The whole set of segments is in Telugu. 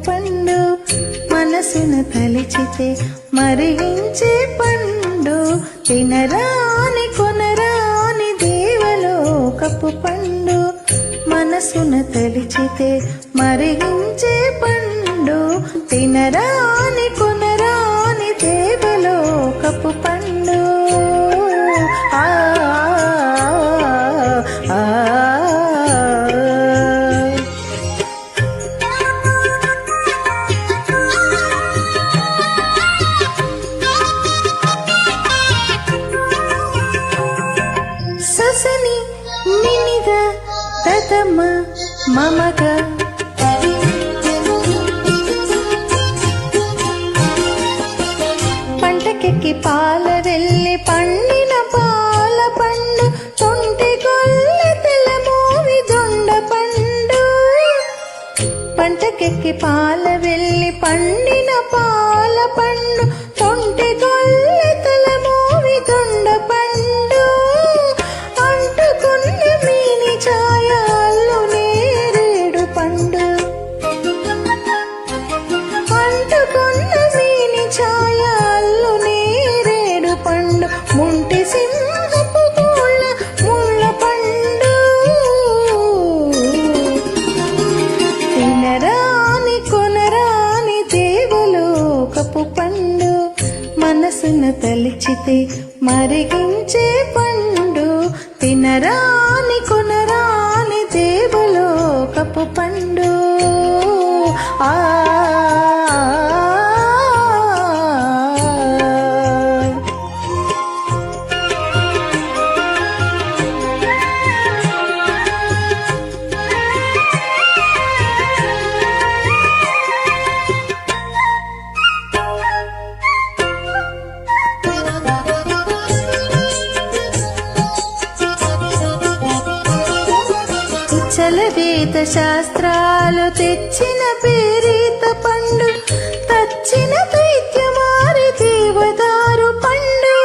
పండు మనసును తలిచితే మరిగించే పండు తినరాని కొనరాని దేవలోకపు పండు మనసును తలిచితే మరిగించే పండు తినరాని కొనరాని దేవలోకపు పండు ససని నినిద తతమ మమగ పంటకెక్కి పాల వెళ్ళి పండిన పాల పండు తొంటి గొల్ల తెలమోవి దొండ పండు పంటకెక్కి పాల వెళ్ళి పండిన పాల పండు తొంటి గొల్ల తెలమోవి దొండ పండు అంటుకున్న మీని ఛాయలు నేరేడు పండు అంటుకున్న మీని ఛాయలు నేరేడు పండు ముంటి సింహపు గోళ్ళ ముళ్ళ పండు తినరాని కొనరాని దేవలోకపు పండు మనసును తలిచితే మరిగించే పండు తినరాని కొనరాని దేవలోకపు పండు చలవేద శాస్త్రాలు తెచ్చిన పేరీత పండు తచ్చిన దైత్యమారి దేవదారు పండు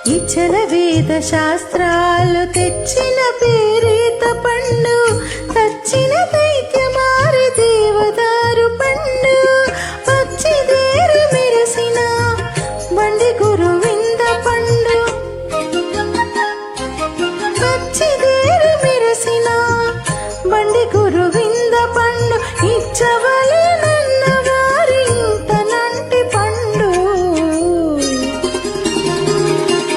ఈ చలవేద శాస్త్రాలు తెచ్చిన పేరీత పండు తచ్చిన దైత్యమారి దేవదారు పండు పచ్చిదేరు మెరసిన బండి గురువింద పండు పచ్చిదేరు మెరసిన బండి గురువింద పండు ఇచ్చవలే నన్న గారి ఇంతనంటి పండు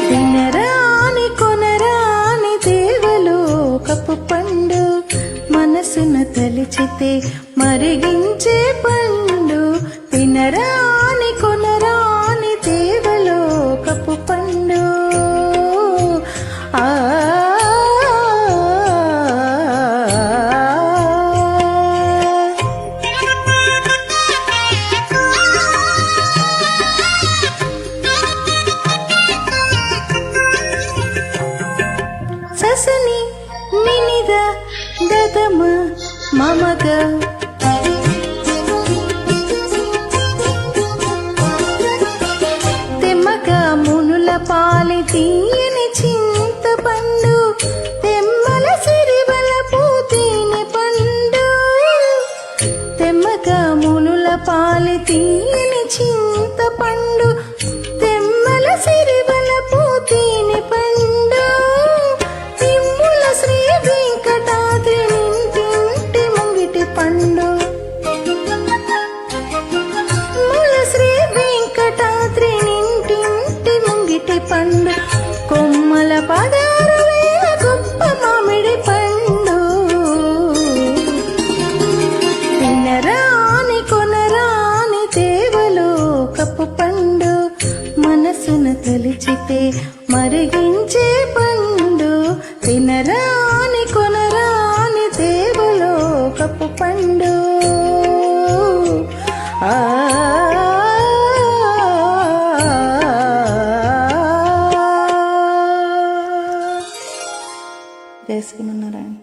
తినరాని కొనరాని దేవలోకపు పండు మనసును తలిచితే మరిగించే పండు తినరాని కొనరాని దేవలోకపు పండు ససని నినిద దదమ మమగ తెమ్మగ మునుల పాలి తీయని చింత పండు తెమ్మల సిరివల పూతీని పండు తెమ్మగ మునుల పాలి తీయని చింత పండు తెమ్మల సిరివల పూతీని పండు శ్రీ వెంకటాద్రి నింటింటి ముంగిటి పండు ముల శ్రీ వెంకటాద్రి నింటింటి ముంగిటి పండు కొమ్మల పదారు వేల గొప్ప మామిడి పండు తినరాని కొనరాని దేవలోకపు పండు మనసును తలిచితే మరిగించే పండు తినరాని కొనరాని దేవలోకపు పండు జై శ్రీమన్నారాయణ.